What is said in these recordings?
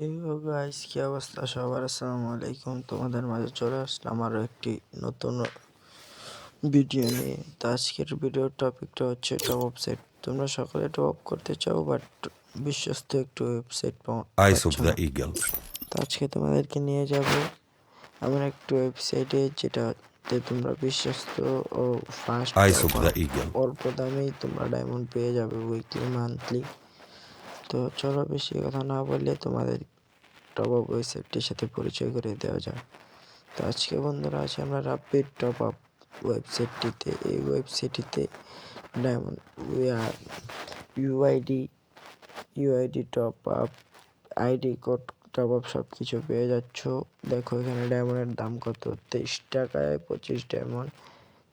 Hello guys, কি অবস্থা সবার? আসসালামু আলাইকুম। তোমাদের মাঝে চলে আসলাম আরও একটি নতুন ভিডিও নিয়ে। তো আজকের ভিডিওর টপিকটা হচ্ছে টপ ওয়েবসাইট। তোমরা সকলে টপ করতে চাও, বাট বিশ্বস্ত একটু ওয়েবসাইট Eyes পাচ্ছ of the না। Eagle. তো আজকে তোমাদেরকে নিয়ে যাব এমন একটি ওয়েবসাইটে যেটাতে তোমরা বিশ্বস্ত ও fast Eyes of the Eagle. অল্প দামেই তোমরা ডায়মন্ড পেয়ে যাবে, উইকলি, মান্থলি। তো চলো বেশি কথা না বললে তোমাদের টপ আপ ওয়েবসাইটটির সাথে পরিচয় করে দেওয়া যায়। তো আজকে বন্ধুরা আছি আমরা রাপিড টপ আপ ওয়েবসাইটটিতে। এই ওয়েবসাইটটিতে diamond UID top up, ID code top up সব কিছু পেয়ে যাচ্ছ। দেখো এখানে ডায়মন্ডের দাম কত, 23 টাকায় 25 ডায়মন্ড,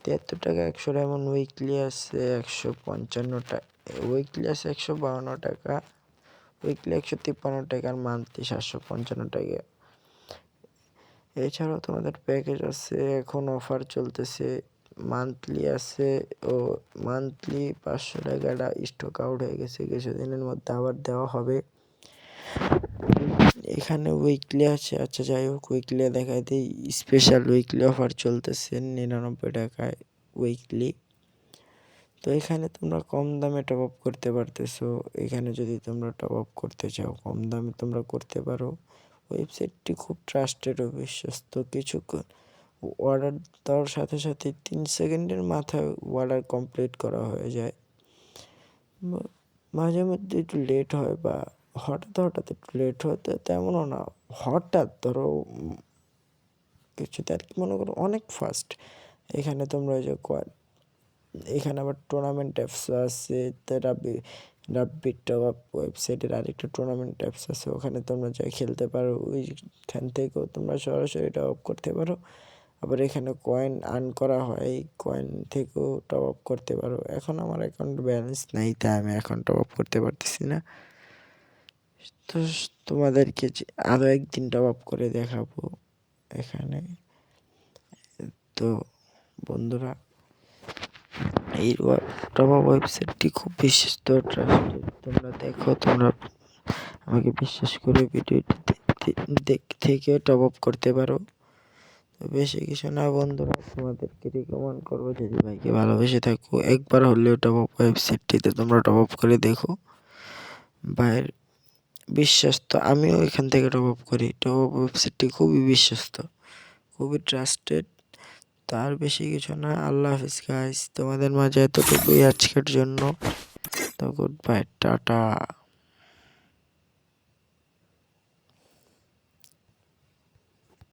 73 টাকা 100 ডায়মন্ড। উইকলি আছে 155 টাকা, উইকলি আছে 152 টাকা, উইকলি 153 টাকা, আর মান্থলি 755 টাকা। এছাড়াও তোমাদের প্যাকেজ আছে, এখন অফার চলতেছে। মান্থলি আছে, ও মান্থলি 500 টাকাটা স্টক আউট হয়ে গেছে, কিছুদিনের মধ্যে আবার দেওয়া হবে। এখানে উইকলি আছে, আচ্ছা যাই হোক, উইকলি দেখাই দিই। স্পেশাল উইকলি অফার চলতেছে 99 টাকায় উইকলি। তো এখানে তোমরা কম দামে টপ আপ করতে পারতেছো। এখানে যদি তোমরা টপ আপ করতে চাও কম দামে তোমরা করতে পারো। ওয়েবসাইটটি খুব ট্রাস্টেড ও বিশ্বস্ত। কিছুক্ষণ অর্ডার দেওয়ার সাথে সাথে 3 সেকেন্ডের মাথায় অর্ডার কমপ্লিট করা হয়ে যায়। মাঝে মধ্যে একটু লেট হয়, বা হঠাৎ হঠাৎ একটু লেট হয়, তো তেমনও না। হঠাৎ ধরো কিছুতে আর কি, মনে করো অনেক ফাস্ট। এখানে তোমরা যে এখানে আবার টুর্নামেন্ট অ্যাপস আছে। রাব্বিট টপ আপ ওয়েবসাইটের আরেকটা টুর্নামেন্ট অ্যাপস আছে, ওখানে তোমরা যা খেলতে পারো। ওইখান থেকেও তোমরা সরাসরি টপ আপ করতে পারো। আবার এখানে কয়েন আর্ন করা হয়, এই কয়েন থেকেও টপ আপ করতে পারো। এখন আমার অ্যাকাউন্ট ব্যালেন্স নেই, তাই আমি এখন টপ আপ করতে পারতেছি না। তো তোমাদেরকে আরও একদিন টপ আপ করে দেখাবো এখানে। তো বন্ধুরা, এই টপ আপ ওয়েবসাইটটি খুব বিশ্বস্ত, ট্রাস্টেড। তোমরা দেখো, তোমরা আমাকে বিশ্বাস করে ভিডিওটি থেকে টপ আপ করতে পারো। তো বেশি কিছু না বন্ধুরা, তোমাদেরকে রিকমেন্ড করবো, যদি ভাইকে ভালোবেসে থাকো একবার হলেও টপ আপ ওয়েবসাইটটিতে তোমরা টপ আপ করে দেখো। ভাইয়ের বিশ্বস্ত, আমিও এখান থেকে টপ আপ করি। টপ আপ ওয়েবসাইটটি খুবই বিশ্বস্ত, খুবই ট্রাস্টেড। তার বেশি কিছু না। আল্লাহ হাফিজ গাইস, তোমাদের মাঝে এতটুকুই আজকের জন্য। তো গুড বাই, টাটা।